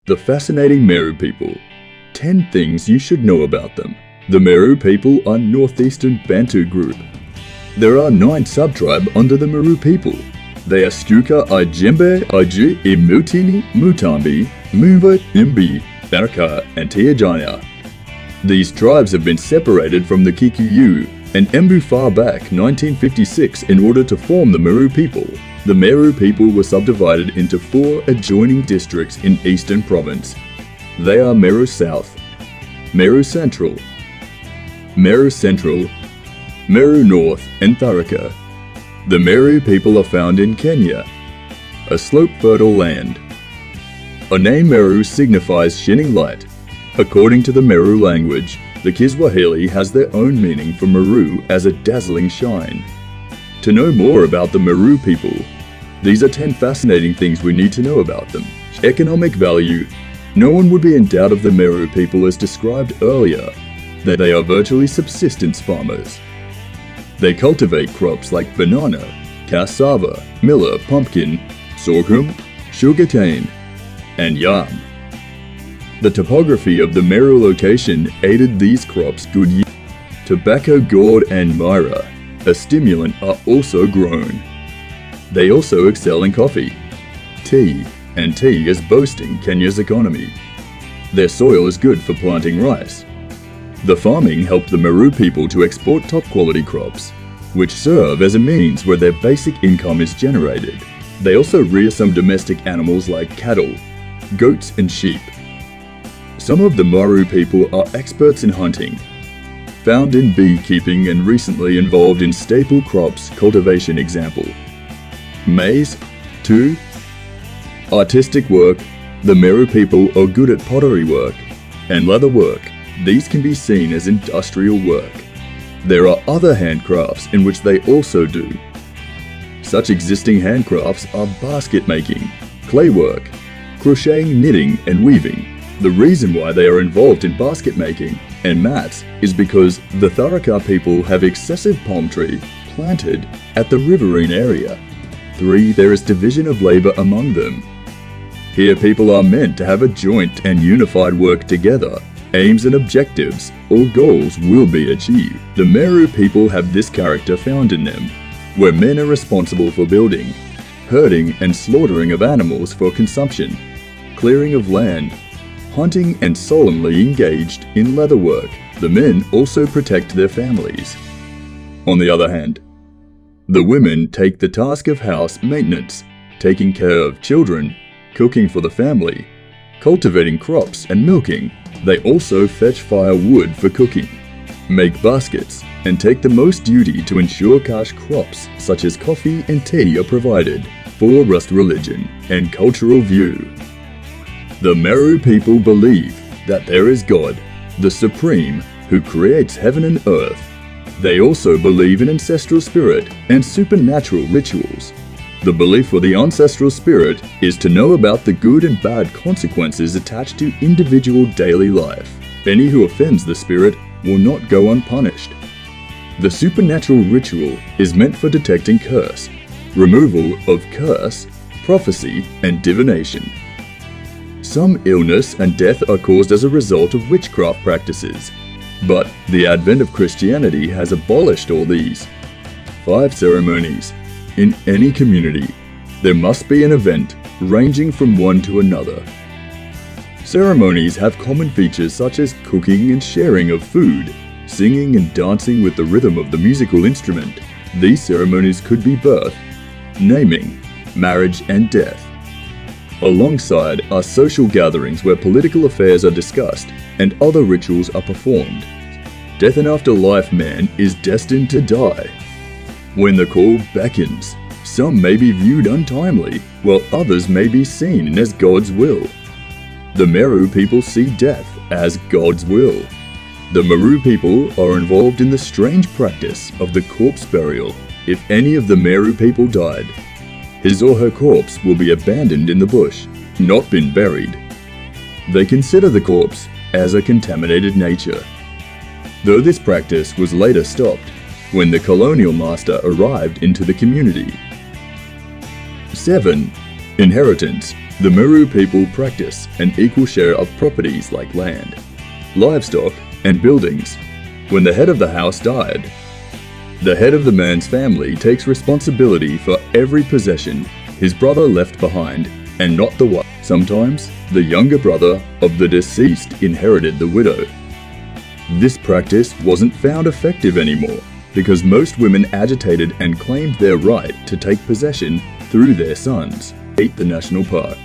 The fascinating Meru people. 10 things you should know about them. The Meru people are northeastern Bantu group. There are 9 sub-tribes under the Meru people. They are Stuka, Ijembe, Iju, Imutini, Mutambi, Mumba, Imbi, Berka, and Tiajanya. These tribes have been separated from the Kikuyu and Embu far back 1956 in order to form the Meru people. The Meru people were subdivided into 4 adjoining districts in Eastern Province. They are Meru South, Meru Central, Meru Central, Meru North, and Tharaka. The Meru people are found in Kenya, a slope-fertile land. The name Meru signifies shining light. According to the Meru language, the Kiswahili has their own meaning for Meru as a dazzling shine. To know more about the Meru people, these are 10 fascinating things we need to know about them. Economic value. No one would be in doubt of the Meru people as described earlier, that they are virtually subsistence farmers. They cultivate crops like banana, cassava, millet, pumpkin, sorghum, sugarcane, and yam. The topography of the Meru location aided these crops' good yield. Tobacco, gourd, and myra, a stimulant, are also grown. They also excel in coffee, tea, and tea is boasting Kenya's economy. Their soil is good for planting rice. The farming helped the Meru people to export top-quality crops, which serve as a means where their basic income is generated. They also rear some domestic animals like cattle, goats, and sheep. Some of the Meru people are experts in hunting, found in beekeeping, and recently involved in staple crops cultivation. Example: maize, two. Artistic work. The Meru people are good at pottery work and leather work. These can be seen as industrial work. There are other handcrafts in which they also do. Such existing handcrafts are basket making, clay work, crocheting, knitting, and weaving. The reason why they are involved in basket making and mats is because the Tharaka people have excessive palm tree planted at the riverine area. 3. There is division of labor among them. Here people are meant to have a joint and unified work together. Aims and objectives or goals will be achieved. The Meru people have this character found in them, where men are responsible for building, herding and slaughtering of animals for consumption, clearing of land, hunting, and solemnly engaged in leather work. The men also protect their families. On the other hand, the women take the task of house maintenance, taking care of children, cooking for the family, cultivating crops, and milking. They also fetch firewood for cooking, make baskets, and take the most duty to ensure cash crops such as coffee and tea are provided. 4. Rust religion and cultural view. The Meru people believe that there is God, the Supreme, who creates heaven and earth. They also believe in ancestral spirit and supernatural rituals. The belief for the ancestral spirit is to know about the good and bad consequences attached to individual daily life. Any who offends the spirit will not go unpunished. The supernatural ritual is meant for detecting curse, removal of curse, prophecy, and divination. Some illness and death are caused as a result of witchcraft practices, but the advent of Christianity has abolished all these. 5. Ceremonies. In any community, there must be an event ranging from one to another. Ceremonies have common features such as cooking and sharing of food, singing and dancing with the rhythm of the musical instrument. These ceremonies could be birth, naming, marriage, and death. Alongside are social gatherings where political affairs are discussed and other rituals are performed. Death and afterlife. Man is destined to die. When the call beckons, some may be viewed untimely, while others may be seen as God's will. The Meru people see death as God's will. The Meru people are involved in the strange practice of the corpse burial. If any of the Meru people died, his or her corpse will be abandoned in the bush, not been buried. They consider the corpse as a contaminated nature, though this practice was later stopped when the colonial master arrived into the community. 7. Inheritance. The Meru people practice an equal share of properties like land, livestock, and buildings. When the head of the house died, the head of the man's family takes responsibility for every possession his brother left behind, and not the wife. Sometimes, the younger brother of the deceased inherited the widow. This practice wasn't found effective anymore because most women agitated and claimed their right to take possession through their sons. 8. The National Park.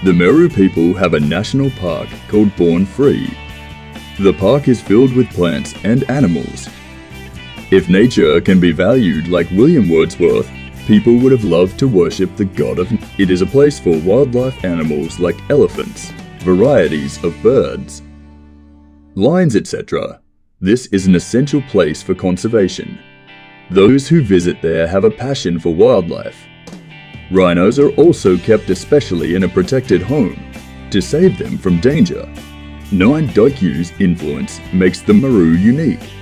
The Meru people have a national park called Born Free. The park is filled with plants and animals. If nature can be valued like William Wordsworth, people would have loved to worship the god of nature. It is a place for wildlife animals like elephants, varieties of birds, lions, etc. This is an essential place for conservation. Those who visit there have a passion for wildlife. Rhinos are also kept especially in a protected home to save them from danger. 9. Doiku's influence makes the Meru unique.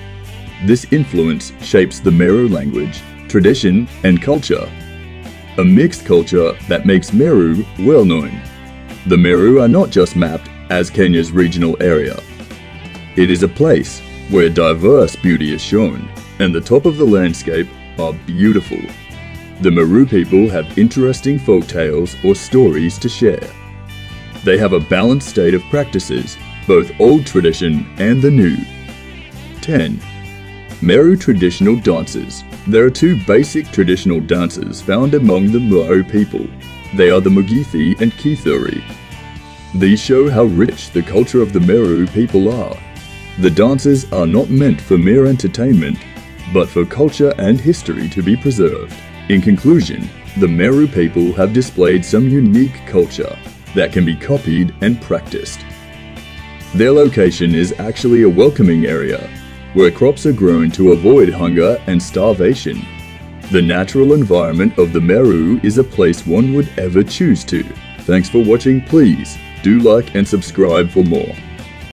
This influence shapes the Meru language, tradition, and culture. A mixed culture that makes Meru well known. The Meru are not just mapped as Kenya's regional area. It is a place where diverse beauty is shown, and the top of the landscape are beautiful. The Meru people have interesting folk tales or stories to share. They have a balanced state of practices, both old tradition and the new. 10. Meru traditional dances. There are two basic traditional dances found among the Meru people. They are the Mugithi and Kithuri. These show how rich the culture of the Meru people are. The dances are not meant for mere entertainment, but for culture and history to be preserved. In conclusion, the Meru people have displayed some unique culture that can be copied and practiced. Their location is actually a welcoming area, where crops are grown to avoid hunger and starvation. The natural environment of the Meru is a place one would ever choose to. Thanks for watching. Please do like and subscribe for more.